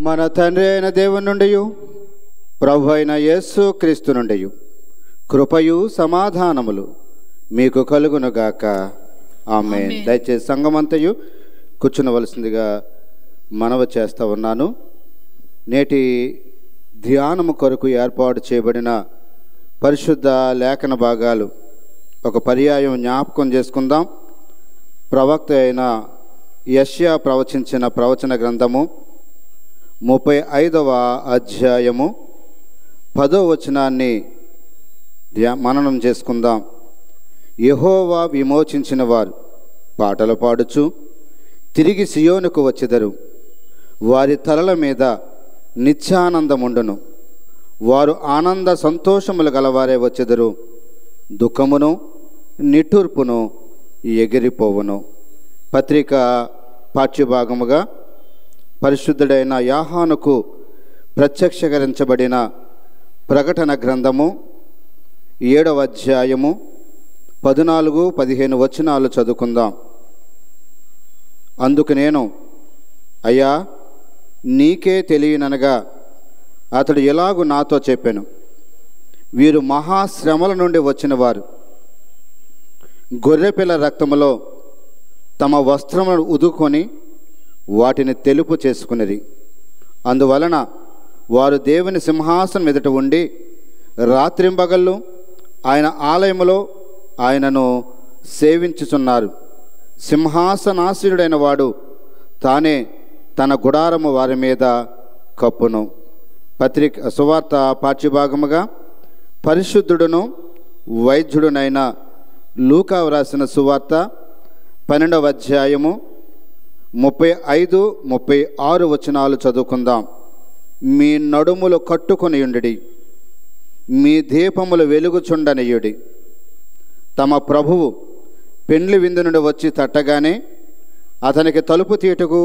మన తండ్రి అయిన దేవుని నుండి ప్రభు అయిన యేసు క్రీస్తు నుండి కృపయు సమాధానములు మీకు కలుగునుగాక. ఆమేన్. దయచేసి సంఘమంతయు కూర్చునవలసిందిగా మనవి చేస్తూ ఉన్నాను. నేటి ధ్యానము కొరకు ఏర్పాటు చేయబడిన పరిశుద్ధ లేఖన భాగాలు ఒక పర్యాయం జ్ఞాపకం చేసుకుందాం. ప్రవక్త అయిన యెషయా ప్రవచించిన ప్రవచన గ్రంథము 35వ అధ్యాయము 10వ వచనాన్ని మననం చేసుకుందాం. యెహోవా విమోచించిన వారు పాటలు పాడుచు తిరిగి సియోనుకు వచ్చెదరు. వారి తలల మీద నిత్యానందముండును. వారు ఆనంద సంతోషములు గలవారే వచ్చెదరు. దుఃఖమును నిట్టూర్పును ఎగిరిపోవును. పత్రిక పాఠ్యభాగముగా పరిశుద్ధుడైన యోహానుకు ప్రత్యక్షీకరించబడిన ప్రకటన గ్రంథము 7వ అధ్యాయము 14-15 వచనాలు చదువుకుందాం. అందుకు నేను, అయ్యా, నీకే తెలియననగా అతడు ఎలాగూ నాతో చెప్పాను. వీరు మహాశ్రమల నుండి వచ్చిన వారు. గొర్రెపిల్ల రక్తములో తమ వస్త్రములను ఉదుకొని వాటిని తెలుపు చేసుకునిరి. అందువలన వారు దేవుని సింహాసనం ఎదుట ఉండి రాత్రింబగళ్ళు ఆయన ఆలయములో ఆయనను సేవించుచున్నారు. సింహాసనాసీనుడైన వాడు తానే తన గుడారము వారి మీద కప్పును. పత్రిక సువార్త పాఠ్యభాగముగా పరిశుద్ధుడును వైద్యుడునైన లూకా వ్రాసిన సువార్త 12వ అధ్యాయము 35-36 వచనాలు చదువుకుందాం. మీ నడుములు కట్టుకొనియుండి, మీ దీపములు వెలుగుచుండనియుడి. తమ ప్రభువు పెండ్లి విందు నుండి వచ్చి తట్టగానే అతనికి తలుపు తీటుకు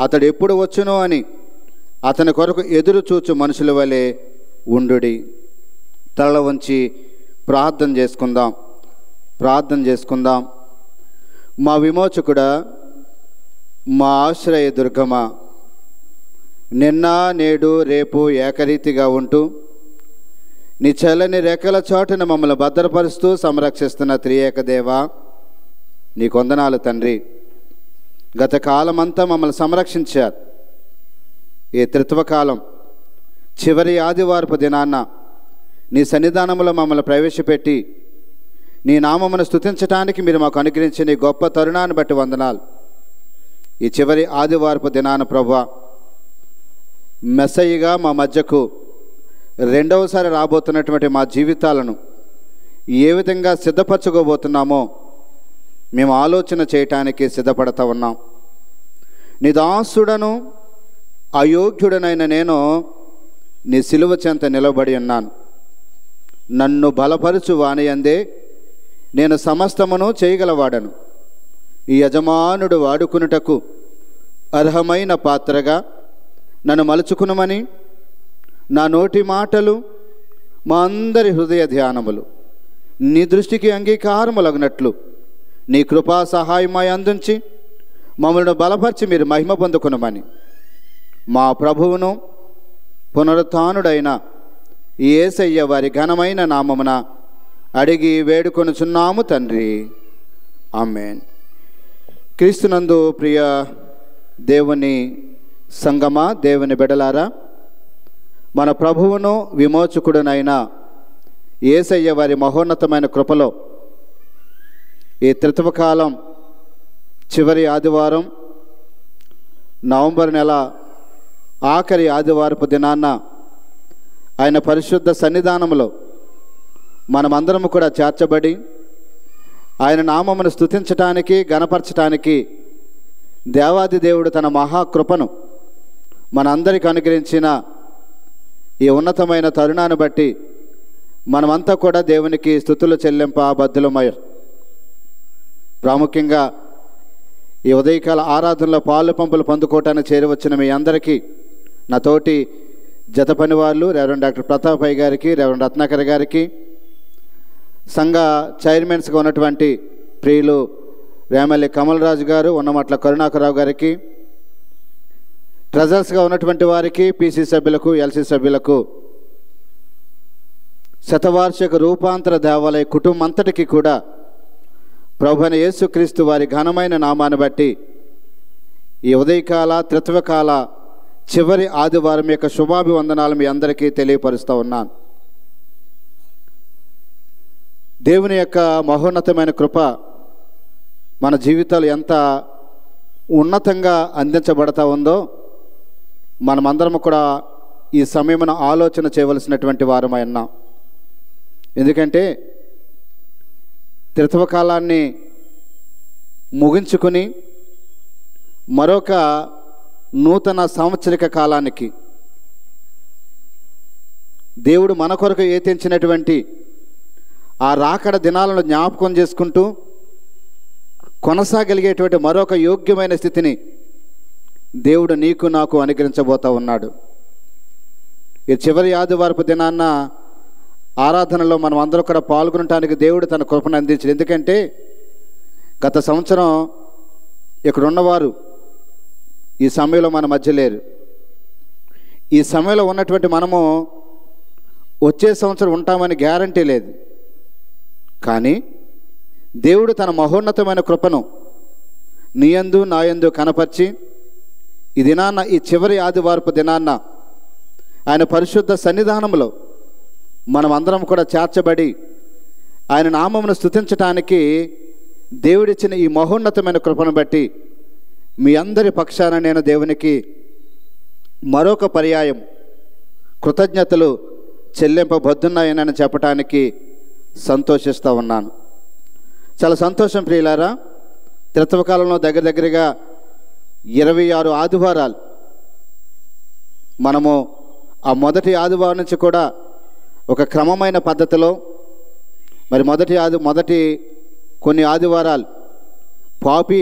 అతడు ఎప్పుడు వచ్చునో అని అతని కొరకు ఎదురు చూచు మనుషుల వలె ఉండుడి. తల వంచి ప్రార్థన చేసుకుందాం. మా విమోచకుడా, మా ఆశ్రయ దుర్గమా, నిన్న నేడు రేపు ఏకరీతిగా ఉంటూ నీ చల్లని రెక్కల చాటున మమ్మల్ని భద్రపరుస్తూ సంరక్షిస్తున్న త్రియేక దేవా, నీ కొందనాలు తండ్రి. గత కాలమంతా మమ్మల్ని సంరక్షించారు. ఈ త్రిత్వకాలం చివరి ఆదివారపు దినాన్న నీ సన్నిధానంలో మమ్మల్ని ప్రవేశపెట్టి నీ నామమును స్తుతించటానికి మీరు మాకు అనుగ్రహించిన ఈ గొప్ప తరుణాన్ని బట్టి వందనాలు. ఈ చివరి ఆదివారపు దినాన ప్రభువా, మెస్సయ్యగా మా మధ్యకు రెండవసారి రాబోతున్నటువంటి మా జీవితాలను ఏ విధంగా సిద్ధపరచుకోబోతున్నామో మేము ఆలోచన చేయటానికి సిద్ధపడతా ఉన్నాం. నీ దాసుడను అయోగ్యుడనైన నేను నీ సిలువ చెంత నిలబడి ఉన్నాను. నన్ను బలపరచు వానియందే నేను సమస్తమును చేయగలవాడను. ఈ యజమానుడు వాడుకునుటకు అర్హమైన పాత్రగా నన్ను మలుచుకునమని నా నోటి మాటలు, మా అందరి హృదయ ధ్యానములు నీ దృష్టికి అంగీకారములగినట్లు నీ కృపా సహాయమై అందించి మమ్మల్ని బలపరిచి మీరు మహిమ పొందుకునమని మా ప్రభువును పునరుత్థానుడైన యేసయ్య వారి ఘనమైన నామమున అడిగి వేడుకొనుచున్నాము తండ్రి. ఆమేన్. క్రీస్తునందు ప్రియ దేవుని సంగమా, దేవుని బిడ్డలారా, మన ప్రభువును విమోచకుడునైన యేసయ్య వారి మహోన్నతమైన కృపలో ఈ త్రిత్వకాలం చివరి ఆదివారం, నవంబర్ నెల ఆఖరి ఆదివారపు దినాన్న ఆయన పరిశుద్ధ సన్నిధానంలో మనమందరము కూడా చేర్చబడి ఆయన నామమును స్తుతించటానికి, గణపరచటానికి దేవాది దేవుడు తన మహాకృపను మనందరికి అనుగ్రహించిన ఈ ఉన్నతమైన తరుణాన్ని బట్టి మనమంతా కూడా దేవునికి స్తుతులు చెల్లింప బద్దులమయ్యారు. ప్రాముఖ్యంగా ఈ ఉదయకాల ఆరాధనలో పాలు పంపులు పొందుకోవటానికి చేరవచ్చిన మీ అందరికీ, నా తోటి జత పని వాళ్ళు రెవరెండ్ డాక్టర్ ప్రతాప్ అయ్య గారికి, రెవరెండ్ రత్నాకర్ గారికి, సంఘ చైర్మన్స్గా ఉన్నటువంటి ప్రియులు వేమల్లి కమల్ రాజు గారు, ఉన్నమట్ల కరుణాకరరావు గారికి, ట్రెజర్స్గా ఉన్నటువంటి వారికి, పీసీ సభ్యులకు, ఎల్సీ సభ్యులకు, శతవార్షిక రూపాంతర దేవాలయ కుటుంబం అంతటికి కూడా ప్రభువైన యేసుక్రీస్తు వారి ఘనమైన నామాన్ని బట్టి ఈ ఉదయకాల త్రిత్వకాల చివరి ఆదివారం యొక్క శుభాభివందనాలు మీ అందరికీ తెలియపరుస్తూ ఉన్నాను. దేవుని యొక్క మహోన్నతమైన కృప మన జీవితాలు ఎంత ఉన్నతంగా అందించబడతా ఉందో మనమందరం కూడా ఈ సమయమున ఆలోచన చేయవలసినటువంటి వారమై ఉన్నాం. ఎందుకంటే త్రిత్వకాలాన్ని ముగించుకుని మరొక నూతన సంవత్సరిక కాలానికి దేవుడు మన కొరకు ఏతించినటువంటి ఆ రాకడ దినాలను జ్ఞాపకం చేసుకుంటూ కొనసాగలిగేటువంటి మరొక యోగ్యమైన స్థితిని దేవుడు నీకు నాకు అనుగ్రహించబోతా ఉన్నాడు. ఈ చివరి ఆదివారపు దినాన్న ఆరాధనలో మనం అందరూ కూడా పాల్గొనడానికి దేవుడు తన కృపను అందించాడు. ఎందుకంటే గత సంవత్సరం ఇక్కడ ఉన్నవారు ఈ సమయంలో మన మధ్య లేరు. ఈ సమయంలో ఉన్నటువంటి మనము వచ్చే సంవత్సరం ఉంటామని గ్యారంటీ లేదు. కానీ దేవుడు తన మహోన్నతమైన కృపను నీయందు నాయందు కనపరిచి ఈ దినాన్న, ఈ చివరి ఆదివారపు దినాన్న ఆయన పరిశుద్ధ సన్నిధానంలో మనం అందరం కూడా చేర్చబడి ఆయన నామమును స్తుతించటానికి దేవుడిచ్చిన ఈ మహోన్నతమైన కృపను బట్టి మీ అందరి పక్షాన నేను దేవునికి మరొక పర్యాయం కృతజ్ఞతలు చెల్లింపబద్దున్నాయని చెప్పటానికి సంతోషిస్తూ ఉన్నాను. చాలా సంతోషం ప్రియులారా. త్రిత్వకాలంలో దగ్గరగా 26 ఆదివారాలు మనము ఆ మొదటి ఆదివారం నుంచి కూడా ఒక క్రమమైన పద్ధతిలో మరి మొదటి కొన్ని ఆదివారాలు పాపి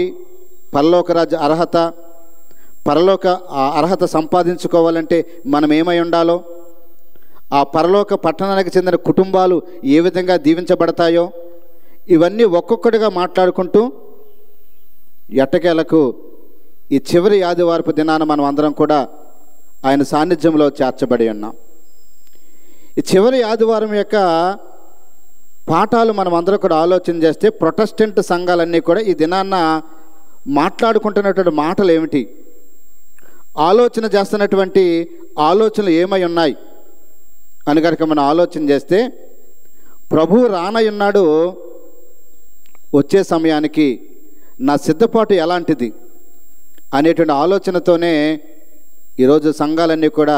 పరలోక రాజ్య అర్హత, పరలోక అర్హత సంపాదించుకోవాలంటే మనం ఏమై ఉండాలో, ఆ పరలోక పట్టణానికి చెందిన కుటుంబాలు ఏ విధంగా దీవించబడతాయో ఇవన్నీ ఒక్కొక్కటిగా మాట్లాడుకుంటూ ఎట్టకేలకు ఈ చివరి ఆదివారపు దినాన మనం అందరం కూడా ఆయన సాన్నిధ్యంలో చేర్చబడి ఉన్నాం. ఈ చివరి ఆదివారం యొక్క పాఠాలు మనం అందరం కూడా ఆలోచన చేస్తే ప్రొటెస్టెంట్ సంఘాలన్నీ కూడా ఈ దినాన్న మాట్లాడుకుంటున్నటువంటి మాటలు ఏమిటి, ఆలోచన చేస్తున్నటువంటి ఆలోచనలు ఏమై ఉన్నాయి అని కనుక మనం ఆలోచన చేస్తే, ప్రభువు రానయ్యున్నాడు, వచ్చే సమయానికి నా సిద్ధపాటు ఎలాంటిది అనేటువంటి ఆలోచనతోనే ఈరోజు సంఘాలన్నీ కూడా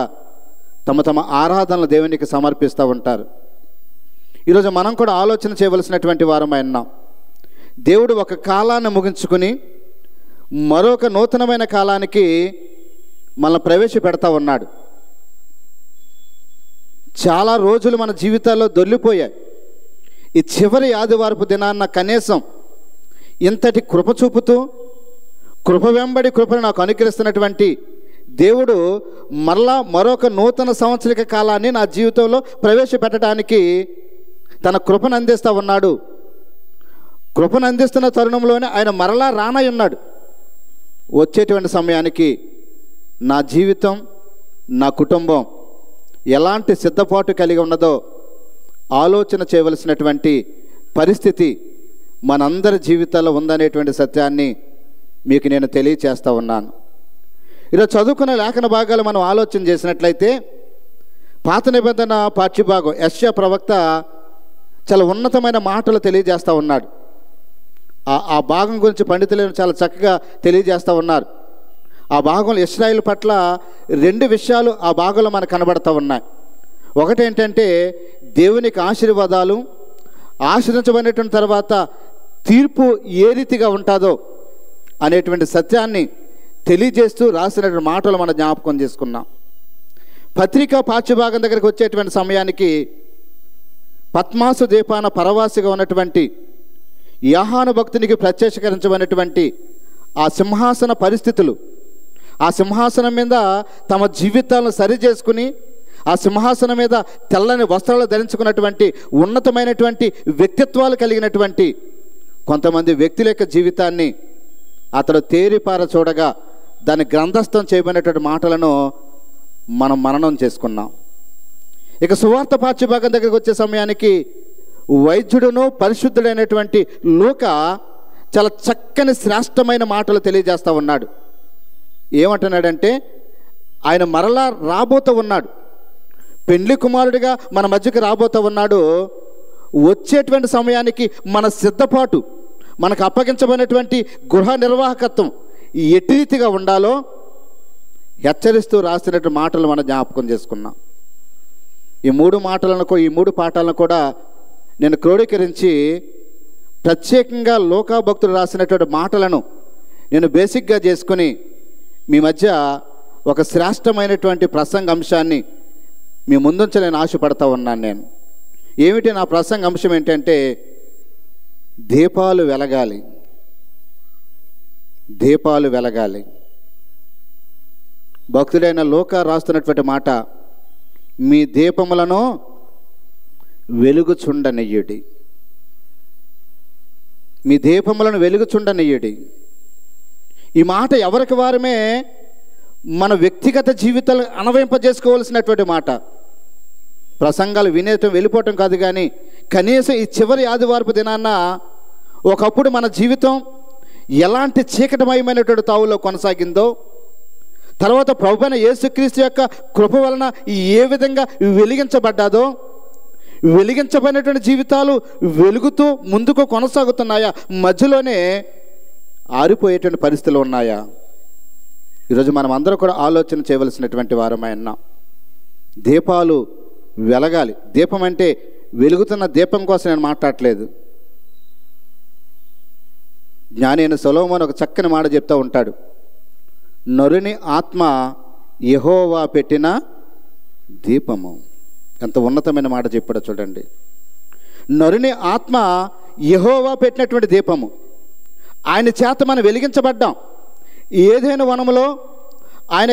తమ ఆరాధనలు దేవునికి సమర్పిస్తూ ఉంటారు. ఈరోజు మనం కూడా ఆలోచన చేయవలసినటువంటి వారమై ఉన్నాం. దేవుడు ఒక కాలాన్ని ముగించుకుని మరొక నూతనమైన కాలానికి మనల్ని ప్రవేశపెడతా ఉన్నాడు. చాలా రోజులు మన జీవితాల్లో దొర్లిపోయాయి. ఈ చివరి ఆదివారపు దినాన్న కనీసం ఇంతటి కృప చూపుతూ కృప వెంబడి కృపను నాకు అనుగ్రహిస్తున్నటువంటి దేవుడు మరలా మరొక నూతన సంవత్సరిక కాలాన్ని నా జీవితంలో ప్రవేశపెట్టడానికి తన కృపను అందిస్తూ ఉన్నాడు. కృపను అందిస్తున్న తరుణంలోనే ఆయన మరలా రానై ఉన్నాడు. వచ్చేటువంటి సమయానికి నా జీవితం, నా కుటుంబం ఎలాంటి సిద్ధపాటు కలిగి ఉన్నదో ఆలోచన చేయవలసినటువంటి పరిస్థితి మనందరి జీవితాల్లో ఉందనేటువంటి సత్యాన్ని మీకు నేను తెలియచేస్తూ ఉన్నాను. ఈరోజు చదువుకున్న లేఖన భాగాలు మనం ఆలోచన చేసినట్లయితే పాత నిబంధన పాఠ్యభాగం యెషయా ప్రవక్త చాలా ఉన్నతమైన మాటలు తెలియజేస్తూ ఉన్నాడు. ఆ భాగం గురించి పండితులు చాలా చక్కగా తెలియజేస్తూ ఉన్నారు. ఆ భాగంలో ఇశ్రాయేలు పట్ల 2 విషయాలు ఆ భాగంలో మనకు కనబడుతూ ఉన్నాయి. ఒకటేంటంటే దేవునికి ఆశీర్వాదాలు, ఆశ్రయించబడినటువంటి తర్వాత తీర్పు ఏ రీతిగా ఉంటుందో అనేటువంటి సత్యాన్ని తెలియజేస్తూ రాసినటువంటి మాటలు మనం జ్ఞాపకం చేసుకున్నాం. పత్రికా పాఠ్యభాగం దగ్గరికి వచ్చేటువంటి సమయానికి పద్మాసు ద్వీపాన పరవాసిగా ఉన్నటువంటి యోహాను భక్తునికి ప్రత్యక్షకరించబడినటువంటి ఆ సింహాసన పరిస్థితులు, ఆ సింహాసనం మీద తమ జీవితాలను సరిచేసుకుని ఆ సింహాసనం మీద తెల్లని వస్త్రాలు ధరించుకున్నటువంటి ఉన్నతమైనటువంటి వ్యక్తిత్వాలు కలిగినటువంటి కొంతమంది వ్యక్తుల యొక్క జీవితాన్ని అతడు తేరిపార చూడగా దాన్ని గ్రంథస్థం చేయబడినటువంటి మాటలను మనం మననం చేసుకున్నాం. ఇక సువార్త పాఠ్యభాగం దగ్గరికి వచ్చే సమయానికి వైద్యుడును పరిశుద్ధుడైనటువంటి లూకా చాలా చక్కని శ్రేష్టమైన మాటలు తెలియజేస్తూ ఉన్నాడు. ఏమంటున్నాడంటే, ఆయన మరలా రాబోతూ ఉన్నాడు, పెండ్లి కుమారుడిగా మన మధ్యకి రాబోతూ ఉన్నాడు. వచ్చేటువంటి సమయానికి మన సిద్ధపాటు, మనకు అప్పగించబడినటువంటి గృహ నిర్వాహకత్వం ఎట్టి రీతిగా ఉండాలో హెచ్చరిస్తూ రాసినటువంటి మాటలు మనం జ్ఞాపకం చేసుకున్నాం. ఈ మూడు పాఠాలను కూడా నేను క్రోడీకరించి ప్రత్యేకంగా లోకా భక్తులు రాసినటువంటి మాటలను నేను బేసిక్గా చేసుకుని మీ మధ్య ఒక శ్రేష్టమైనటువంటి ప్రసంగ అంశాన్ని మీ ముందుంచలేని ఆశపడతా ఉన్నాను. నేను ఏమిటి నా ప్రసంగ అంశం ఏంటంటే, దీపాలు వెలగాలి, దీపాలు వెలగాలి. భక్తుడైన లూకా రాస్తున్నటువంటి మాట, మీ దీపములను వెలుగుచుండనియ్యుడి, మీ దీపములను వెలుగుచుండనియ్యుడి. ఈ మాట ఎవరికి వారమే మన వ్యక్తిగత జీవితాలు అనుభవింపజేసుకోవాల్సినటువంటి మాట. ప్రసంగాలు వినేయటం వెళ్ళిపోవటం కాదు, కానీ కనీసం ఈ చివరి ఆదివారపు దినాన్న ఒకప్పుడు మన జీవితం ఎలాంటి చీకటమయమైనటువంటి తావులో కొనసాగిందో, తర్వాత ప్రభువైన యేసుక్రీస్తు యొక్క కృప వలన ఏ విధంగా వెలిగించబడ్డాదో, వెలిగించబడినటువంటి జీవితాలు వెలుగుతూ ముందుకు కొనసాగుతున్నాయా, మధ్యలోనే ఆరిపోయేటువంటి పరిస్థితులు ఉన్నాయా? ఈరోజు మనం అందరూ కూడా ఆలోచన చేయవలసినటువంటి వారమై ఉన్నాం. దీపాలు వెలగాలి. దీపం అంటే వెలుగుతున్న దీపం కోసం నేను మాట్లాడట్లేదు. జ్ఞాని అయిన సొలొమోను ఒక చక్కని మాట చెప్తూ ఉంటాడు, నరుని ఆత్మ యెహోవా పెట్టిన దీపము. ఎంత ఉన్నతమైన మాట చెప్పాడో చూడండి. నరుని ఆత్మ యెహోవా పెట్టినటువంటి దీపము. ఆయన చేత మనం వెలిగించబడ్డాం. ఏదైనా వనములో ఆయన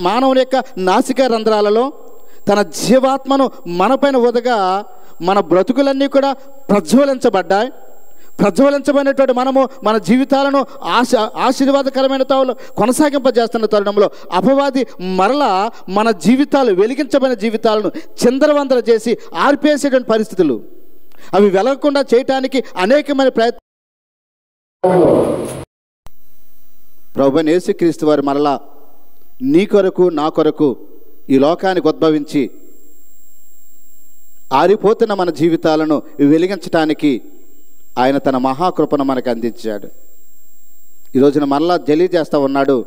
మానవుని యొక్క నాసికా రంధ్రాలలో తన జీవాత్మను మనపైన వదగా మన బ్రతుకులన్నీ కూడా ప్రజ్వలించబడ్డాయి. ప్రజ్వలించబడినటువంటి మనము మన జీవితాలను ఆశీర్వాదకరమైన తావులు కొనసాగింపజేస్తున్న తరుణంలో అపవాది మరలా మన జీవితాలు, వెలిగించబడిన జీవితాలను చిందరవందర చేసి ఆర్పేసేటువంటి పరిస్థితులు, అవి వెలగకుండా చేయటానికి అనేకమైన ప్రయత్నం. ప్రభువైన యేసుక్రీస్తు వారు మరలా నీ కొరకు నా కొరకు ఈ లోకానికి ఉద్భవించి ఆరిపోతున్న మన జీవితాలను వెలిగించటానికి ఆయన తన మహాకృపను మనకు అందించాడు. ఈ రోజున మరలా తెలియజేస్తూ ఉన్నాడు,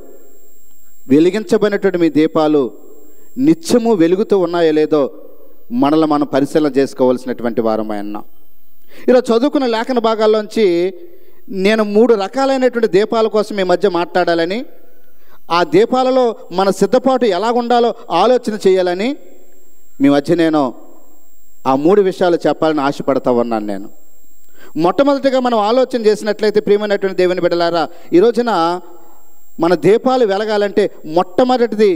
వెలిగించబడినటువంటి మీ దీపాలు నిత్యము వెలుగుతూ ఉన్నాయో లేదో మనల్ని మనం పరిశీలన చేసుకోవాల్సినటువంటి వారమై ఉన్నాం. ఇలా చదువుకున్న లేఖన భాగాల్లోంచి నేను 3 రకాలైనటువంటి దీపాల కోసం మీ మధ్య మాట్లాడాలని, ఆ దీపాలలో మన సిద్ధపాటు ఎలాగుండాలో ఆలోచన చేయాలని మీ మధ్య నేను ఆ 3 విషయాలు చెప్పాలని ఆశపడతా ఉన్నాను. నేను మొట్టమొదటిగా మనం ఆలోచన చేసినట్లయితే, ప్రియమైనటువంటి దేవుని బిడ్డలారా, ఈ రోజున మన దీపాలు వెలగాలంటే మొట్టమొదటిది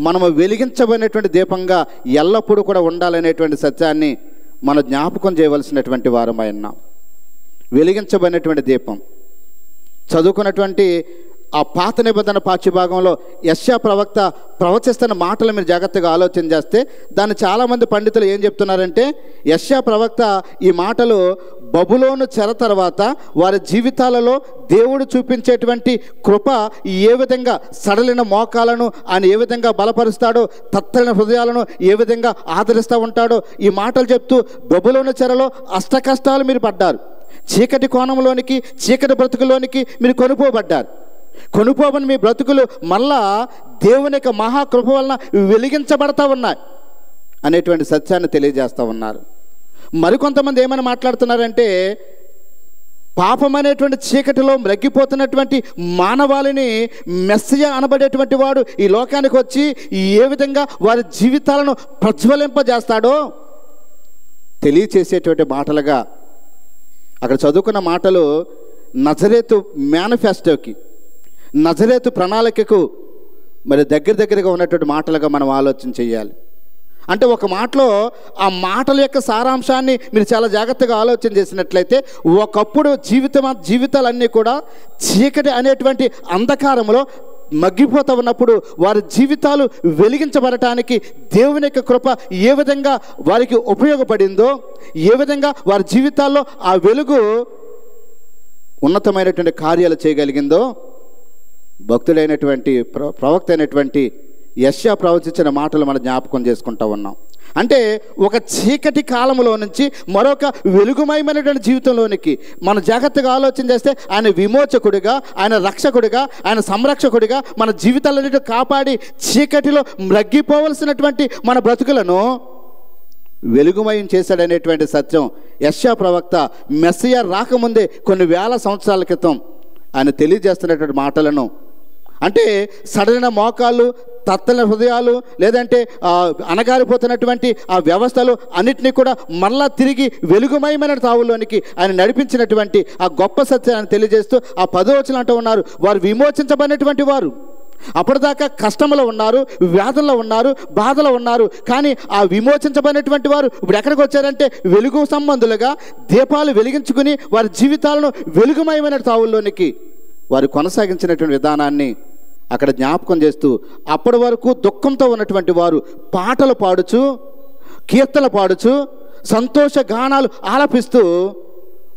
మనము వెలిగించబడినటువంటి దీపంగా ఎల్లప్పుడూ కూడా ఉండాలనేటువంటి సత్యాన్ని మనం జ్ఞాపకం చేయవలసినటువంటి వారమై ఉన్నాం. వెలిగించబడినటువంటి దీపం. చదువుకున్నటువంటి ఆ పాత నిబంధన పాఠ్యభాగంలో యెషయా ప్రవక్త ప్రవచిస్తున్న మాటలు మీరు జాగ్రత్తగా ఆలోచన చేస్తే, దాన్ని చాలామంది పండితులు ఏం చెప్తున్నారంటే, యెషయా ప్రవక్త ఈ మాటలు బబులోను చెర తర్వాత వారి జీవితాలలో దేవుడు చూపించేటువంటి కృప ఏ విధంగా సడలిన మోకాలను ఆయన ఏ విధంగా బలపరుస్తాడో, తత్తలిన హృదయాలను ఏ విధంగా ఆదరిస్తూ ఉంటాడో ఈ మాటలు చెప్తూ, బబులోను చెరలో అష్ట కష్టాలు మీరు పడ్డారు, చీకటి కోణంలోనికి, చీకటి బ్రతుకులోనికి మీరు కొనుపోబడ్డారు. కొనుపోబని మీ బ్రతుకులు మళ్ళా దేవుని యొక్క మహాకృప వలన వెలిగించబడతా ఉన్నాయి అనేటువంటి సత్యాన్ని తెలియజేస్తూ ఉన్నారు. మరికొంతమంది ఏమని మాట్లాడుతున్నారంటే, పాపం అనేటువంటి చీకటిలో మ్రగ్గిపోతున్నటువంటి మానవాళిని మెస్సియా అనబడేటువంటి వాడు ఈ లోకానికి వచ్చి ఏ విధంగా వారి జీవితాలను ప్రజ్వలింపజేస్తాడో తెలియచేసేటువంటి మాటలుగా అక్కడ చదువుకున్న మాటలు నజరేతు మేనిఫెస్టోకి, నజరేతు ప్రణాళికకు మరి దగ్గరగా ఉన్నటువంటి మాటలుగా మనం ఆలోచన చేయాలి. అంటే ఒక మాటలో ఆ మాటల యొక్క సారాంశాన్ని మీరు చాలా జాగ్రత్తగా ఆలోచన చేసినట్లయితే, ఒకప్పుడు జీవితాలన్నీ కూడా చీకటి అనేటువంటి అంధకారంలో మగ్గిపోతూ ఉన్నప్పుడు వారి జీవితాలు వెలిగించబడటానికి దేవుని యొక్క కృప ఏ విధంగా వారికి ఉపయోగపడిందో, ఏ విధంగా వారి జీవితాల్లో ఆ వెలుగు ఉన్నతమైనటువంటి కార్యాలు చేయగలిగిందో భక్తుడైనటువంటి ప్రవక్త అయినటువంటి యెషయా ప్రవచించిన మాటలు మనం జ్ఞాపకం చేసుకుంటూ ఉన్నాం. అంటే ఒక చీకటి కాలంలో నుంచి మరొక వెలుగుమయమైనటువంటి జీవితంలోనికి మనం జాగ్రత్తగా ఆలోచన చేస్తే ఆయన విమోచకుడిగా, ఆయన రక్షకుడిగా, ఆయన సంరక్షకుడిగా మన జీవితాలన్నిటి కాపాడి చీకటిలో మ్రగ్గిపోవలసినటువంటి మన బ్రతుకులను వెలుగుమయం చేశాడనేటువంటి సత్యం యెషయా ప్రవక్త మెస్సియా రాకముందే కొన్ని వేల సంవత్సరాల క్రితం ఆయన తెలియజేస్తున్నటువంటి మాటలను, అంటే సడలిన మోకాళ్ళు, తత్తల హృదయాలు, లేదంటే అణగారిపోతున్నటువంటి ఆ వ్యవస్థలు అన్నిటినీ కూడా మరలా తిరిగి వెలుగుమయమైన తావుల్లోనికి ఆయన నడిపించినటువంటి ఆ గొప్ప సత్యాన్ని తెలియజేస్తూ ఆ 10వ వచనం అంటూ ఉన్నారు, వారు విమోచించబడినటువంటి వారు. అప్పటిదాకా కష్టంలో ఉన్నారు, వ్యాధుల్లో ఉన్నారు, బాధలో ఉన్నారు. కానీ ఆ విమోచించబడినటువంటి వారు ఇప్పుడు ఎక్కడికి వచ్చారంటే వెలుగు సంబంధులుగా దీపాలు వెలిగించుకుని వారి జీవితాలను వెలుగుమయమైన తావుల్లోనికి వారు కొనసాగించినటువంటి విధానాన్ని అక్కడ జ్ఞాపకం చేస్తూ, అప్పటి వరకు దుఃఖంతో ఉన్నటువంటి వారు పాటలు పాడుచు, కీర్తనలు పాడుచు, సంతోష గానాలు ఆలపిస్తూ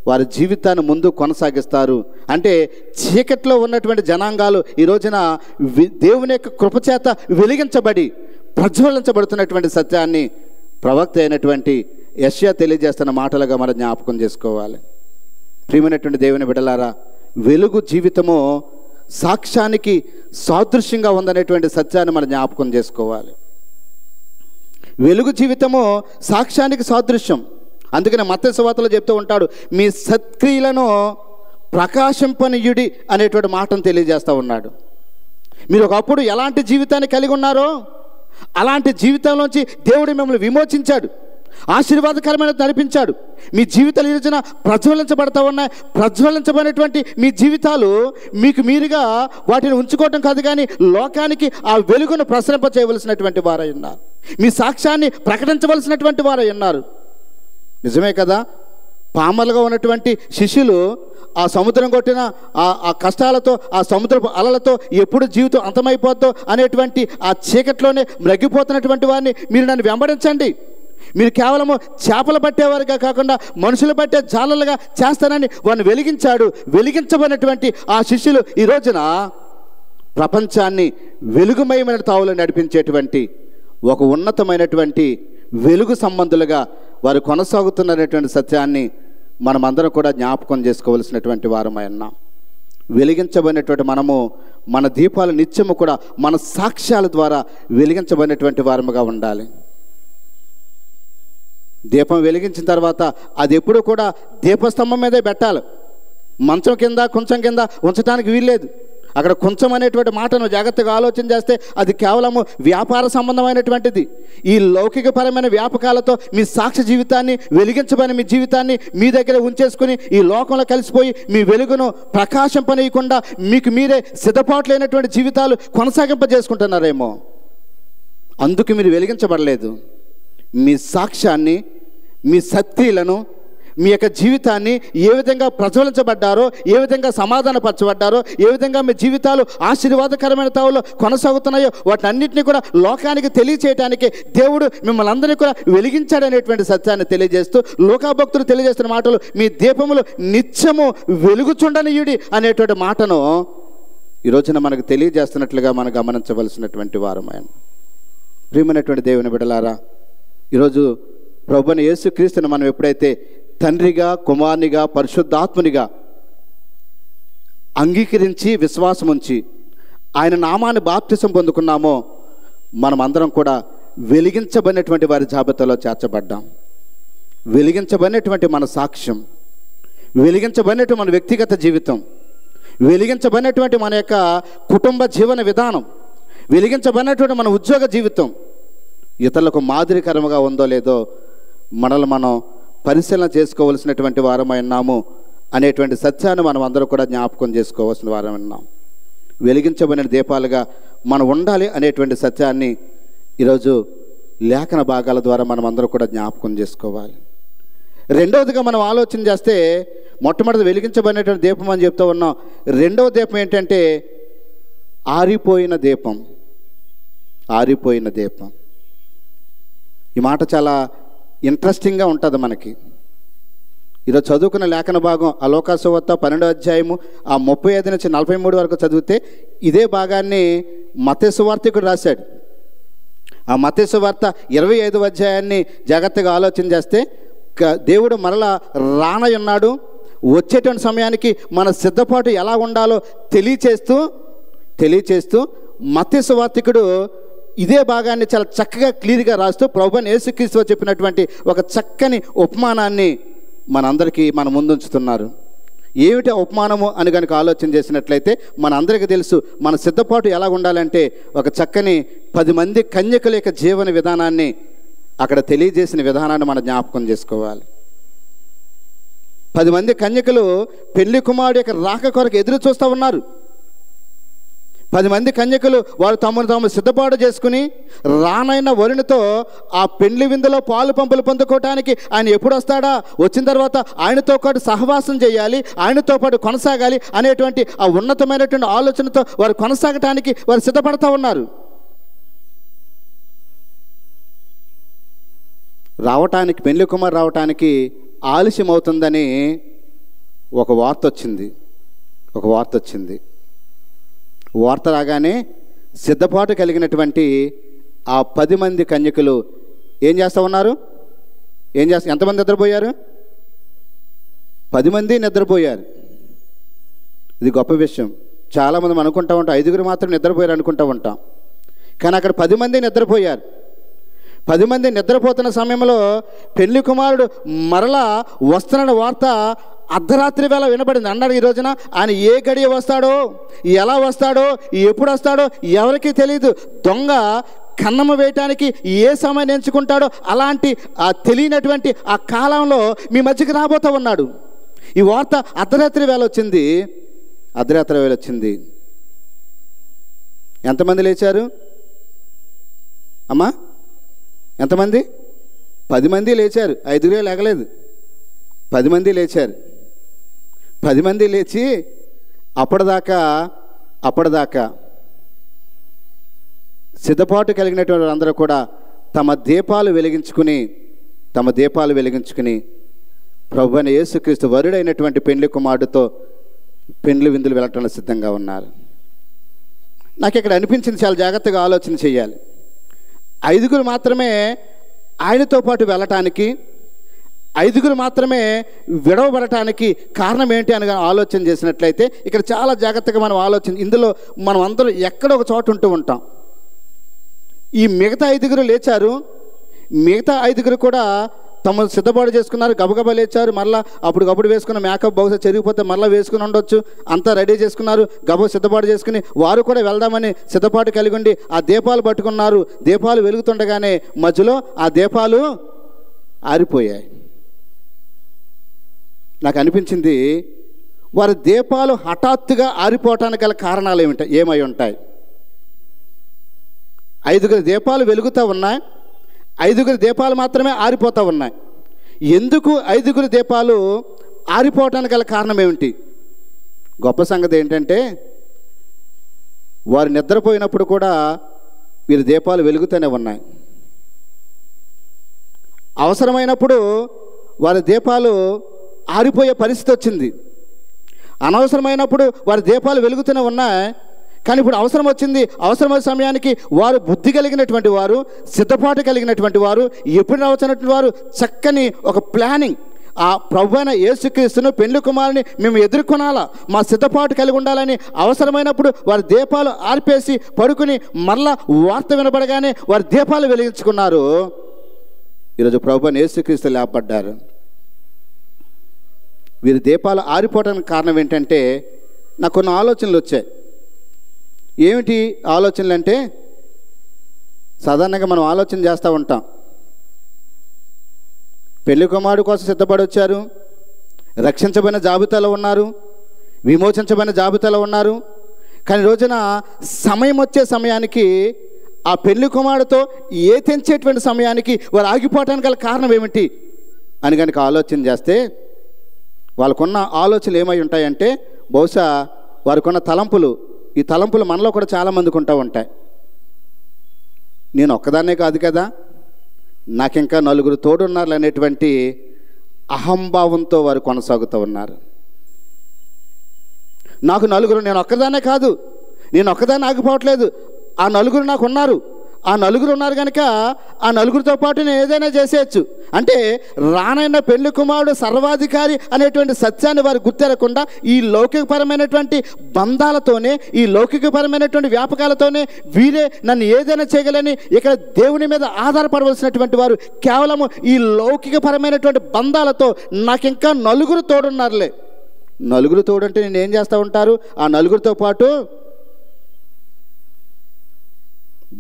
వారి జీవితాన్ని ముందు కొనసాగిస్తారు. అంటే చీకట్లో ఉన్నటువంటి జనాంగాలు ఈ రోజున దేవుని యొక్క కృపచేత వెలిగించబడి ప్రజ్వలించబడుతున్నటువంటి సత్యాన్ని ప్రవక్త అయినటువంటి యెషయా తెలియజేస్తున్న మాటలుగా మనం జ్ఞాపకం చేసుకోవాలి. ప్రియమైనటువంటి దేవుని బిడ్డలారా, వెలుగు జీవితము సాక్ష్యానికి సాదృశ్యంగా ఉందనేటువంటి సత్యాన్ని మనం జ్ఞాపకం చేసుకోవాలి. వెలుగు జీవితము సాక్ష్యానికి సాదృశ్యం. అందుకని మత్తయి సువార్తలో చెప్తూ ఉంటాడు, మీ సత్క్రియలను ప్రకాశింపనీయుడి అనేటువంటి మాటను తెలియజేస్తూ ఉన్నాడు. మీరు ఒకప్పుడు ఎలాంటి జీవితాన్ని కలిగి ఉన్నారో అలాంటి జీవితంలోంచి దేవుడు మిమ్మల్ని విమోచించాడు, ఆశీర్వాదకరమైన నడిపించాడు. మీ జీవితాలు ఈ రోజున ప్రజ్వలించబడతా ఉన్నాయి. ప్రజ్వలించబడినటువంటి మీ జీవితాలు మీకు మీరుగా వాటిని ఉంచుకోవటం కాదు, కానీ లోకానికి ఆ వెలుగును ప్రసరింప చేయవలసినటువంటి వారై ఉన్నారు. మీ సాక్ష్యాన్ని ప్రకటించవలసినటువంటి వారై ఉన్నారు. నిజమే కదా, పామలుగా ఉన్నటువంటి శిష్యులు ఆ సముద్రం కొట్టిన ఆ కష్టాలతో, ఆ సముద్రపు అలలతో ఎప్పుడు జీవితం అంతమైపోద్దో అనేటువంటి ఆ చీకట్లోనే మ్రగ్గిపోతున్నటువంటి వారిని మీరు నన్ను వెంబడించండి, మీరు కేవలము చేపలు పట్టేవారుగా కాకుండా మనుషులు పట్టే జాలలుగా చేస్తానని వారిని వెలిగించాడు. వెలిగించబడినటువంటి ఆ శిష్యులు ఈ రోజున ప్రపంచాన్ని వెలుగుమయమైన తావులో నడిపించేటువంటి ఒక ఉన్నతమైనటువంటి వెలుగు సంబంధులుగా వారు కొనసాగుతున్నటువంటి సత్యాన్ని మనమందరం కూడా జ్ఞాపకం చేసుకోవలసినటువంటి వారమై ఉన్నాం. వెలిగించబడినటువంటి మనము మన దీపాలు నిత్యము కూడా మన సాక్ష్యాల ద్వారా వెలిగించబడినటువంటి వారముగా ఉండాలి. దీపం వెలిగించిన తర్వాత అది ఎప్పుడూ కూడా దీపస్తంభం మీదే పెట్టాలి. మంచం కింద, కొంచెం కింద ఉంచడానికి వీల్లేదు. అక్కడ కొంచెం అనేటువంటి మాటను జాగ్రత్తగా ఆలోచన చేస్తే అది కేవలము వ్యాపార సంబంధమైనటువంటిది. ఈ లౌకికపరమైన వ్యాపకాలతో మీ సాక్ష్య జీవితాన్ని, వెలిగించబడిన మీ జీవితాన్ని మీ దగ్గర ఉంచేసుకుని ఈ లోకంలో కలిసిపోయి మీ వెలుగును ప్రకాశింపనీయకుండా మీకు మీరే సిద్ధపాటు లేనటువంటి జీవితాలు కొనసాగింపజేసుకుంటున్నారేమో. అందుకు మీరు వెలిగించబడలేదు. మీ సాక్ష్యాన్ని, మీ సత్క్రియలను, మీ యొక్క జీవితాన్ని ఏ విధంగా ప్రజ్వలించబడ్డారో, ఏ విధంగా సమాధానపరచబడ్డారో, ఏ విధంగా మీ జీవితాలు ఆశీర్వాదకరమైన తావులో కొనసాగుతున్నాయో వాటన్నిటిని కూడా లోకానికి తెలియచేయడానికి దేవుడు మిమ్మల్ని అందరినీ కూడా వెలిగించాడనేటువంటి సత్యాన్ని తెలియజేస్తూ లోకాభక్తులు తెలియజేస్తున్న మాటలు, మీ దీపములు నిత్యము వెలుగుచుండనీయుడి అనేటువంటి మాటను ఈ రోజున మనకు తెలియజేస్తున్నట్లుగా మనం గమనించవలసినటువంటి వారమైన ప్రియమైనటువంటి దేవుని బిడ్డలారా, ఈరోజు ప్రభువైన యేసుక్రీస్తుని మనం ఎప్పుడైతే తండ్రిగా, కుమారునిగా, పరిశుద్ధాత్మునిగా అంగీకరించి విశ్వాసం ఉంచి ఆయన నామాన్ని బాప్తిసం పొందుకున్నామో మనమందరం కూడా వెలిగించబడినటువంటి వారి జాబితాలో చేర్చబడ్డాం. వెలిగించబడినటువంటి మన సాక్ష్యం, వెలిగించబడినటువంటి మన వ్యక్తిగత జీవితం, వెలిగించబడినటువంటి మన యొక్క కుటుంబ జీవన విధానం, వెలిగించబడినటువంటి మన ఉద్యోగ జీవితం ఇతరులకు మాదిరికరముగా ఉందో లేదో మనల్ని మనం పరిశీలన చేసుకోవలసినటువంటి వారమై ఉన్నాము అనేటువంటి సత్యాన్ని మనం అందరూ కూడా జ్ఞాపకం చేసుకోవాల్సిన వారమై ఉన్నాం. వెలిగించబడిన దీపాలుగా మనం ఉండాలి అనేటువంటి సత్యాన్ని ఈరోజు లేఖన భాగాల ద్వారా మనం అందరూ కూడా జ్ఞాపకం చేసుకోవాలి. రెండవదిగా మనం ఆలోచన చేస్తే, మొట్టమొదటి వెలిగించబడినటువంటి దీపం అని చెప్తూ ఉన్నాం. రెండవ దీపం ఏంటంటే ఆరిపోయిన దీపం. ఆరిపోయిన దీపం. ఈ మాట చాలా ఇంట్రెస్టింగ్గా ఉంటుంది మనకి. ఈరోజు చదువుకున్న లేఖన భాగం ఆ లోకాసువార్త 12వ అధ్యాయము 35 నుంచి 43 వరకు చదివితే ఇదే భాగాన్ని మత్తయి సువార్తికుడు రాశాడు. ఆ మత్తయి సువార్త 25వ అధ్యాయాన్ని జాగ్రత్తగా ఆలోచన చేస్తే దేవుడు మరలా రానయున్నాడు, వచ్చేటువంటి సమయానికి మన సిద్ధపాటు ఎలా ఉండాలో తెలియచేస్తూ మత్తయి సువార్తికుడు ఇదే భాగాన్ని చాలా చక్కగా క్లియర్గా రాస్తూ ప్రభువైన యేసుక్రీస్తు చెప్పినటువంటి ఒక చక్కని ఉపమానాన్ని మనందరికీ మన ముందుంచుతున్నారు. ఏమిటి ఉపమానము అని కనుక ఆలోచన చేసినట్లయితే మన అందరికీ తెలుసు మన సిద్ధపాటు ఎలా ఉండాలంటే ఒక చక్కని 10 మంది కన్యకుల యొక్క జీవన విధానాన్ని అక్కడ తెలియజేసిన విధానాన్ని మనం జ్ఞాపకం చేసుకోవాలి. 10 మంది కన్యకులు పెళ్లి కుమారుడు యొక్క రాక కొరకు ఎదురు చూస్తూ ఉన్నారు. 10 మంది కన్యకులు వారు తమను తాము సిద్ధపాటు చేసుకుని రానైన వరునితో ఆ పెళ్లి విందులో పాలు పంపులు పొందుకోవటానికి ఆయన ఎప్పుడు వస్తాడా, వచ్చిన తర్వాత ఆయనతో పాటు సహవాసం చేయాలి, ఆయనతో పాటు కొనసాగాలి అనేటువంటి ఆ ఉన్నతమైనటువంటి ఆలోచనతో వారు కొనసాగటానికి వారు సిద్ధపడతా ఉన్నారు. పెళ్లి కుమారు రావటానికి ఆలస్యం అవుతుందని ఒక వార్త వచ్చింది. వార్త రాగానే సిద్ధపాటు కలిగినటువంటి ఆ 10 మంది కన్యకులు ఏం చేస్తూ ఉన్నారు? ఎంతమంది నిద్రపోయారు? 10 మంది నిద్రపోయారు. ఇది గొప్ప విషయం. చాలామంది మనం అనుకుంటూ ఉంటాం 5 మాత్రం నిద్రపోయారు అనుకుంటూ ఉంటాం. కానీ అక్కడ 10 మంది నిద్రపోయారు. 10 మంది నిద్రపోతున్న సమయంలో పెళ్లి కుమారుడు మరలా వస్తున్న వార్త అర్ధరాత్రి వేళ వినబడింది. అన్నాడు ఈ రోజున ఆయన ఏ గడియ వస్తాడో, ఎలా వస్తాడో, ఎప్పుడు వస్తాడో ఎవరికీ తెలియదు. దొంగ కన్నమ వేయటానికి ఏ సమయం ఎంచుకుంటాడో అలాంటి తెలియనటువంటి ఆ కాలంలో మీ మధ్యకి రాబోతూ ఉన్నాడు. ఈ వార్త అర్ధరాత్రి వేళ వచ్చింది. ఎంతమంది లేచారు అమ్మా? ఎంతమంది? 10 మంది లేచారు. 5 లేగలేదు. 10 మంది లేచారు. 10 మంది లేచి అప్పటిదాకా సిద్ధపాటు కలిగినటువంటి అందరూ కూడా తమ దీపాలు వెలిగించుకుని ప్రభువైన యేసుక్రీస్తు వరుడైనటువంటి పెండ్లి కుమారుడితో పెండ్లి విందులు వెళ్ళటంలో సిద్ధంగా ఉన్నారు. నాకు ఇక్కడ అనిపించింది చాలా జాగ్రత్తగా ఆలోచన చేయాలి. 5 మాత్రమే ఆయనతో పాటు వెళ్ళటానికి, 5 మాత్రమే విడవబడటానికి కారణం ఏంటి అని ఆలోచన చేసినట్లయితే ఇక్కడ చాలా జాగ్రత్తగా మనం ఇందులో మనం అందరూ ఎక్కడో ఒక చోట ఉంటూ ఉంటాం. ఈ మిగతా 5 లేచారు. మిగతా 5 కూడా తమ సిద్ధపాటు చేసుకున్నారు. గబగబా లేచారు. మరలా అప్పటికప్పుడు వేసుకున్న మేకప్ బహుశా చెరిగిపోతే మరలా వేసుకుని ఉండొచ్చు. అంతా రెడీ చేసుకున్నారు. గబ సిద్ధపాటు చేసుకుని వారు కూడా వెళ్దామని సిద్ధపాటు కలిగి ఉండి ఆ దీపాలు పట్టుకున్నారు. దీపాలు వెలుగుతుండగానే మధ్యలో ఆ దీపాలు ఆరిపోయాయి. నాకు అనిపించింది వారి దీపాలు హఠాత్తుగా ఆరిపోవటానికి గల కారణాలు ఏమై ఉంటాయి? 5 దీపాలు వెలుగుతూ ఉన్నాయి. 5 దీపాలు మాత్రమే ఆరిపోతూ ఉన్నాయి. ఎందుకు 5 దీపాలు ఆరిపోవటానికి గల కారణం ఏమిటి? గొప్ప సంగతి ఏంటంటే వారు నిద్రపోయినప్పుడు కూడా వీరి దీపాలు వెలుగుతూనే ఉన్నాయి. అవసరమైనప్పుడు వారి దీపాలు ఆరిపోయే పరిస్థితి వచ్చింది. అనవసరమైనప్పుడు వారి దీపాలు వెలుగుతూనే ఉన్నాయి. కానీ ఇప్పుడు అవసరం వచ్చింది. అవసరమైన సమయానికి వారు బుద్ధి కలిగినటువంటి వారు, సిద్ధపాటు కలిగినటువంటి వారు, ఎప్పుడు రావచ్చినటువంటి వారు చక్కని ఒక ప్లానింగ్, ఆ ప్రభువైన యేసుక్రీస్తును పెండ్లి కుమారుని మేము ఎదుర్కొనాలా, మా సిద్ధపాటు కలిగి ఉండాలని అవసరమైనప్పుడు వారి దీపాలు ఆర్పేసి పడుకుని మరలా వార్త వినబడగానే వారి దీపాలు వెలిగించుకున్నారు. ఈరోజు ప్రభువైన యేసుక్రీస్తు లేపబడ్డారు. వీరి దీపాలు ఆరిపోవడానికి కారణం ఏంటంటే నాకు కొన్ని ఆలోచనలు వచ్చాయి. ఏమిటి ఆలోచనలు అంటే, సాధారణంగా మనం ఆలోచన చేస్తూ ఉంటాం. పెళ్లి కుమారుడు కోసం సిద్ధపడి వచ్చారు, రక్షించబడిన జాబితాలో ఉన్నారు, విమోచించబడిన జాబితాలో ఉన్నారు. కానీ రోజున సమయం వచ్చే సమయానికి ఆ పెళ్లి కుమారుడితో తెంచేటువంటి సమయానికి వారు ఆగిపోవటానికి గల కారణం ఏమిటి అని కనుక ఆలోచన చేస్తే వాళ్ళకున్న ఆలోచనలు ఏమై ఉంటాయంటే బహుశా వారికున్న తలంపులు ఈ తలంపులు మనలో కూడా చాలామందికి ఉంటూ ఉంటాయి. నేను ఒక్కదాన్నే కాదు కదా, నాకింకా నలుగురు తోడున్నారు అనేటువంటి అహంభావంతో వారు కొనసాగుతూ ఉన్నారు. నాకు నలుగురు, నేను ఒక్కదాన్నే కాదు, నేను ఒక్కదాన్ని ఆగిపోవట్లేదు, ఆ నలుగురు నాకు ఉన్నారు, ఆ నలుగురు ఉన్నారు కనుక ఆ నలుగురితో పాటు నేను ఏదైనా చేసేయచ్చు అంటే రానైన పెళ్లి కుమారుడు సర్వాధికారి అనేటువంటి సత్యాన్ని వారు గుర్తెరగకుండా ఈ లౌకికపరమైనటువంటి బంధాలతోనే, ఈ లౌకికపరమైనటువంటి వ్యాపకాలతోనే వీరే నన్ను ఏదైనా చేయగలని ఇక్కడ దేవుని మీద ఆధారపడవలసినటువంటి వారు కేవలము ఈ లౌకికపరమైనటువంటి బంధాలతో నాకు ఇంకా నలుగురు తోడున్నారులే. నలుగురు తోడంటే నేను ఏం చేస్తూ ఉంటారు? ఆ నలుగురితో పాటు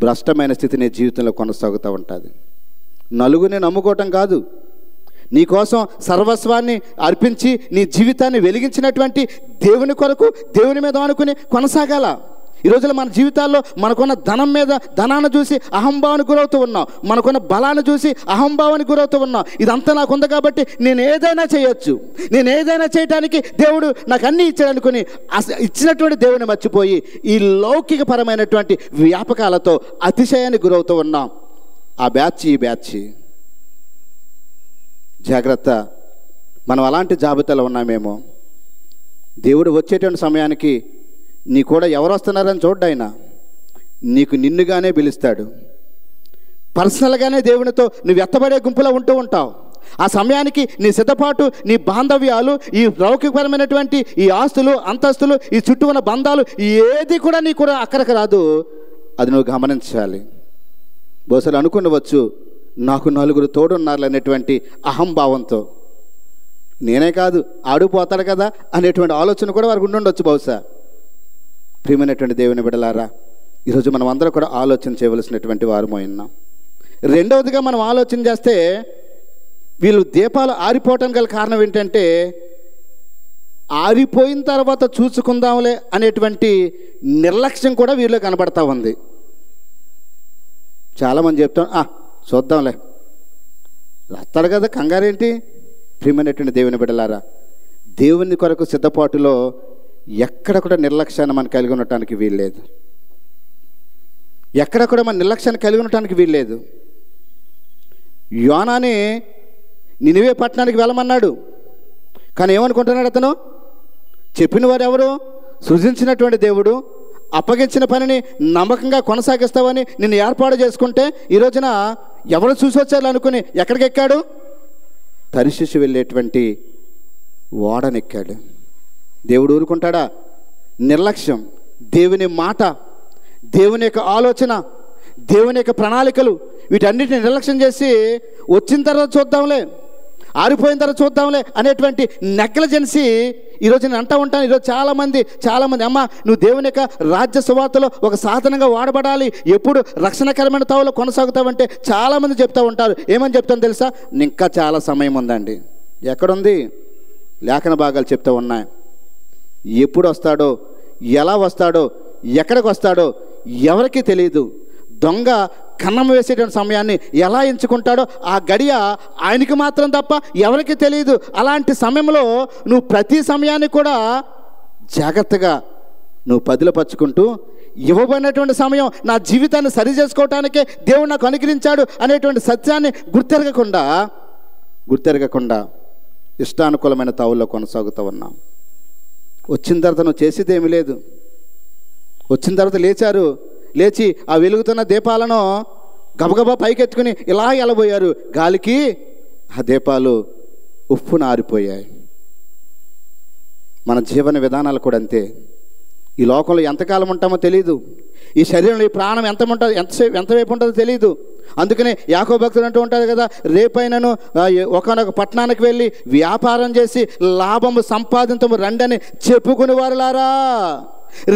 భ్రష్టమైన స్థితి నీ జీవితంలో కొనసాగుతూ ఉంటుంది. నలుగురిని నమ్ముకోవటం కాదు, నీకోసం సర్వస్వాన్ని అర్పించి నీ జీవితాన్ని వెలిగించినటువంటి దేవుని కొరకు దేవుని మీద అనుకుని కొనసాగాల. ఈ రోజుల్లో మన జీవితాల్లో మనకున్న ధనం మీద ధనాన్ని చూసి అహంభావానికి గురవుతూ ఉన్నాం, మనకున్న బలాన్ని చూసి అహంభావానికి గురవుతూ ఉన్నాం. ఇదంతా నాకు ఉంది కాబట్టి నేను ఏదైనా చేయొచ్చు, నేను ఏదైనా చేయడానికి దేవుడు నాకు అన్నీ ఇచ్చాడనుకుని ఇచ్చినటువంటి దేవుని మర్చిపోయి ఈ లౌకికపరమైనటువంటి వ్యాపకాలతో అతిశయానికి గురవుతూ ఉన్నాం. ఆ బ్యాచ్ ఈ బ్యాచ్ జాగ్రత్త. మనం అలాంటి జాబితాలో ఉన్నామేమో. దేవుడు వచ్చేటువంటి సమయానికి నీ కూడా ఎవరు వస్తున్నారని చూడ్డాయన నీకు నిన్నుగానే పిలుస్తాడు. పర్సనల్గానే దేవునితో నువ్వు ఎత్తబడే గుంపులో ఉంటూ ఉంటావు. ఆ సమయానికి నీ సిద్ధపాటు, నీ బాంధవ్యాలు, ఈ లౌకికపరమైనటువంటి ఈ ఆస్తులు, అంతస్తులు, ఈ చుట్టూ ఉన్న బంధాలు ఏది కూడా నీ కూడా అక్కడికి రాదు. అది నువ్వు గమనించాలి. బహుశా అనుకునవచ్చు నాకు నలుగురు తోడున్నారు అనేటువంటి అహంభావంతో, నేనే కాదు ఆడిపోతాడు కదా అనేటువంటి ఆలోచన కూడా వారికి ఉండుండొచ్చు బహుశా. ప్రియమైనటువంటి దేవుని బిడ్డలారా, ఈరోజు మనం అందరూ కూడా ఆలోచన చేయవలసినటువంటి వారమై ఉన్నాం. రెండవదిగా మనం ఆలోచన చేస్తే వీళ్ళు దీపాలు ఆరిపోవటానికి గల కారణం ఏంటంటే ఆరిపోయిన తర్వాత చూసుకుందాంలే అనేటువంటి నిర్లక్ష్యం కూడా వీళ్ళు కనబడతా ఉంది. చాలామంది చెప్తాం చూద్దాంలే, వస్తాడు కదా, కంగారేంటి? ప్రియమైనటువంటి దేవుని బిడ్డలారా, దేవుని కొరకు సిద్ధపాటులో ఎక్కడ కూడా నిర్లక్ష్యాన్ని మనం కలిగి ఉండటానికి వీల్లేదు. ఎక్కడ కూడా మన నిర్లక్ష్యాన్ని కలిగి ఉండటానికి వీల్లేదు. యోనాని నినివే పట్టణానికి వెళ్ళమన్నాడు, కానీ ఏమనుకుంటున్నాడు అతను? చెప్పిన వారు ఎవరు? సృజించినటువంటి దేవుడు. అప్పగించిన పనిని నమ్మకంగా కొనసాగిస్తావని నిన్ను ఏర్పాటు చేసుకుంటే ఈ రోజున ఎవరు చూసి వచ్చారు అనుకుని ఎక్కడికి ఎక్కాడు? తరిశిషి వెళ్ళేటువంటి ఓడనెక్కాడు. దేవుడు ఊరుకుంటాడా? నిర్లక్ష్యం. దేవుని మాట, దేవుని యొక్క ఆలోచన, దేవుని యొక్క ప్రణాళికలు వీటన్నిటిని నిర్లక్ష్యం చేసి వచ్చిన తర్వాత చూద్దాంలే, ఆరిపోయిన తర్వాత చూద్దాంలే అనేటువంటి నెగ్లిజెన్సీ ఈరోజు నేను అంటూ ఉంటాను. ఈరోజు చాలామంది అమ్మ నువ్వు దేవుని యొక్క రాజ్య సువార్తలో ఒక సాధనంగా వాడబడాలి, ఎప్పుడు రక్షణకరమైన తావులో కొనసాగుతావంటే చాలామంది చెప్తూ ఉంటారు. ఏమని చెప్తాను తెలుసా? ఇంకా చాలా సమయం ఉందండి. ఎక్కడుంది? లేఖన భాగాలు చెప్తూ ఉన్నాయి. ఎప్పుడు వస్తాడో, ఎలా వస్తాడో, ఎక్కడికి వస్తాడో ఎవరికీ తెలియదు. దొంగ కన్నం వేసేటువంటి సమయాన్ని ఎలా ఎంచుకుంటాడో ఆ గడియ ఆయనకి మాత్రం తప్ప ఎవరికి తెలియదు. అలాంటి సమయంలో నువ్వు ప్రతి సమయాన్ని కూడా జాగ్రత్తగా నువ్వు పదిలపరుచుకుంటూ ఇవ్వబడినటువంటి సమయం నా జీవితాన్ని సరి చేసుకోవటానికే దేవుడు నాకు అనుగ్రహించాడు అనేటువంటి సత్యాన్ని గుర్తెరగకుండా ఇష్టానుకూలమైన తావుల్లో కొనసాగుతూ ఉన్నాం. వచ్చిన తర్వాత నువ్వు చేసేది ఏమీ లేదు. వచ్చిన తర్వాత లేచి ఆ వెలుగుతున్న దీపాలను గబగబా పైకెత్తుకుని ఇలా ఎలబోయారు. గాలికి ఆ దీపాలు ఉప్పున ఆరిపోయాయి. మన జీవన విధానాలు కూడా అంతే. ఈ లోకంలో ఎంతకాలం ఉంటామో తెలియదు. ఈ శరీరంలో ఈ ప్రాణం ఎంతవైపు ఉంటుందో తెలియదు. అందుకనే యాకోబు భక్తుడు అంటూ ఉంటారు కదా, రేపైనను ఒకనొక పట్టణానికి వెళ్ళి వ్యాపారం చేసి లాభము సంపాదించము రండని చెప్పుకుని వారులారా,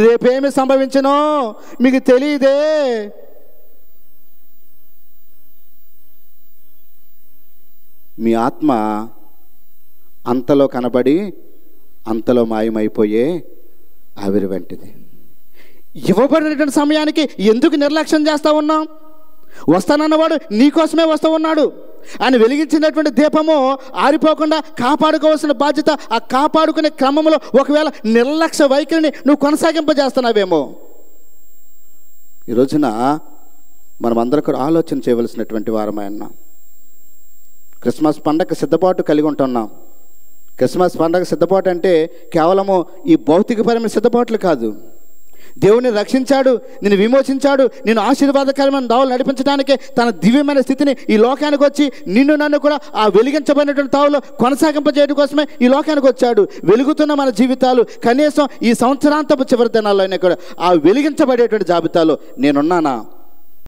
రేపేమి సంభవించనో మీకు తెలియదే. మీ ఆత్మ అంతలో కనబడి అంతలో మాయమైపోయే ఆవిరి వంటిది. ఇవ్వబడినటువంటి సమయానికి ఎందుకు నిర్లక్ష్యం చేస్తూ ఉన్నాం? వస్తానన్నవాడు నీకోసమే వస్తూ ఉన్నాడు. ఆయన వెలిగించినటువంటి దీపము ఆరిపోకుండా కాపాడుకోవాల్సిన బాధ్యత, ఆ కాపాడుకునే క్రమంలో ఒకవేళ నిర్లక్ష్య వైఖరిని నువ్వు కొనసాగింపజేస్తున్నావేమో. ఈ రోజున మనం అందరూ కూడా ఆలోచన చేయవలసినటువంటి వారమై ఉన్నాం. క్రిస్మస్ పండగ సిద్ధపాటు కలిగి ఉంటున్నాం. క్రిస్మస్ పండగ సిద్ధపాటు అంటే కేవలము ఈ భౌతికపరమైన సిద్ధపాట్లు కాదు. దేవుని రక్షించాడు, నిన్ను విమోచించాడు, నేను ఆశీర్వాదకరమైన దావులు నడిపించడానికే తన దివ్యమైన స్థితిని ఈ లోకానికి వచ్చి నిన్ను నన్ను కూడా ఆ వెలిగించబడినటువంటి తావులో కొనసాగింపజేయడం కోసమే ఈ లోకానికి వచ్చాడు. వెలుగుతున్న మన జీవితాలు కనీసం ఈ సంవత్సరాంతపు చివరి దినాల్లోనే కూడా ఆ వెలిగించబడేటువంటి జాబితాలో నేనున్నానా?